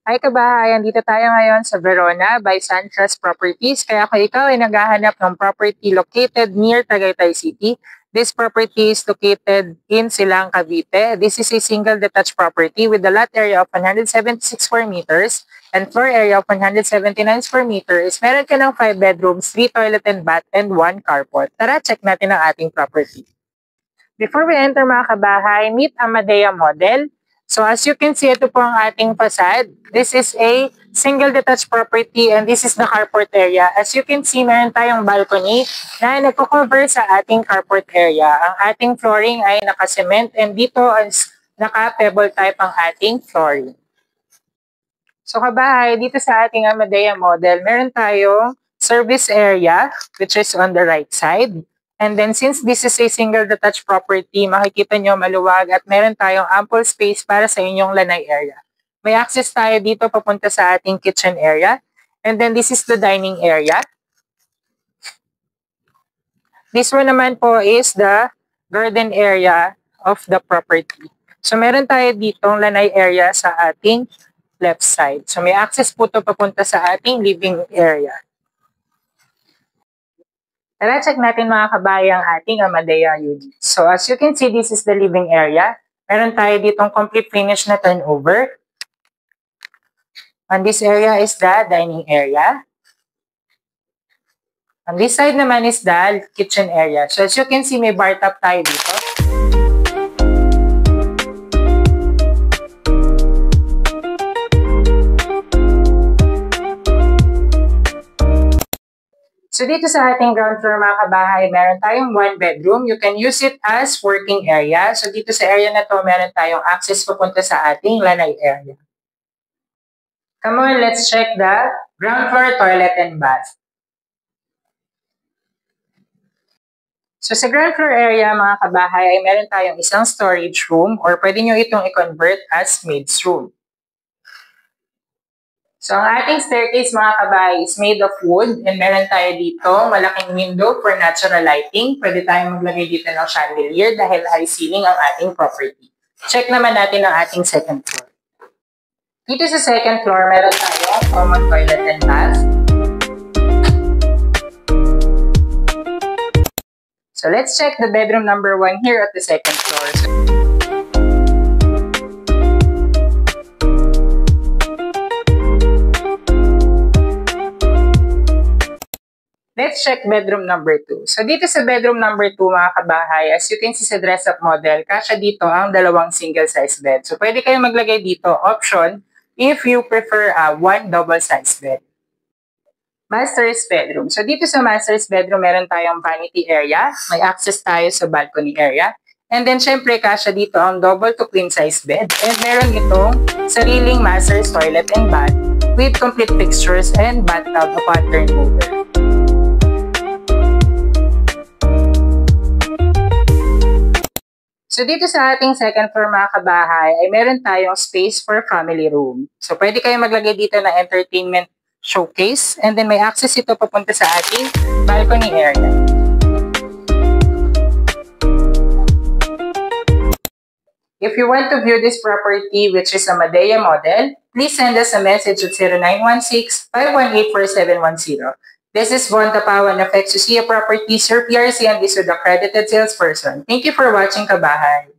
Hi kabahayan, dito tayo ngayon sa Verona by SunTrust Properties. Kaya kung ikaw ay naghahanap ng property located near Tagaytay City, this property is located in Silang, Cavite. This is a single detached property with a lot area of 176 square meters and floor area of 179 square meters. Meron ka ng 5 bedrooms, 3 toilet and bath, and 1 carport. Tara, check natin ang ating property. Before we enter mga kabahay, meet Amadea model. So as you can see, ito po ang ating facade. This is a single detached property and this is the carport area. As you can see, meron tayong balcony na nagko-cover sa ating carport area. Ang ating flooring ay naka-cement and dito is naka-pebble type ang ating flooring. So kabahay, dito sa ating Amadea model, meron tayong service area which is on the right side. And then since this is a single detached property, makikita nyo maluwag at meron tayong ample space para sa inyong lanay area. May access tayo dito papunta sa ating kitchen area. And then this is the dining area. This one naman po is the garden area of the property. So meron tayo ditong lanay area sa ating left side. So may access po ito papunta sa ating living area. Tara, check natin mga kabayang ating Amadea unit. So as you can see, this is the living area. Meron tayo ditong complete finish na turnover. On this area is the dining area. On this side naman is the kitchen area. So as you can see, may bar top tayo dito. So dito sa ating ground floor mga kabahay, meron tayong 1 bedroom. You can use it as working area. So dito sa area na to, meron tayong access papunta sa ating lanay area. Come on, let's check the ground floor toilet and bath. So sa ground floor area mga kabahay ay meron tayong isang storage room or pwede nyo itong i-convert as maid's room. So ang ating staircase mga kabahay is made of wood and meron tayo dito malaking window for natural lighting. Pwede tayong maglagay dito ng chandelier dahil high ceiling ang ating property. Check naman natin ang ating second floor. Dito sa second floor, meron tayo common toilet and bath. So let's check the bedroom number 1 here at the second floor. Let's check bedroom number 2. So dito sa bedroom number 2 mga kabahay, as you can see sa dress-up model, kasya dito ang dalawang single-size bed. So pwede kayong maglagay dito option if you prefer a 1 double-size bed. Master's bedroom. So dito sa master's bedroom, meron tayong vanity area. May access tayo sa balcony area. And then syempre kasya dito ang double to queen size bed. And meron itong sariling master's toilet and bath with complete fixtures and bathtub upon turnover. So dito sa ating second floor mga kabahay ay meron tayong space for family room. So pwede kayo maglagay dito ng entertainment showcase and then may access ito papunta sa ating balcony area. If you want to view this property which is a Amadea model, please send us a message at 0916-518-4710. This is Von Tapawan of Exosia Properties, your PRC, and this is the accredited salesperson. Thank you for watching, kabahay.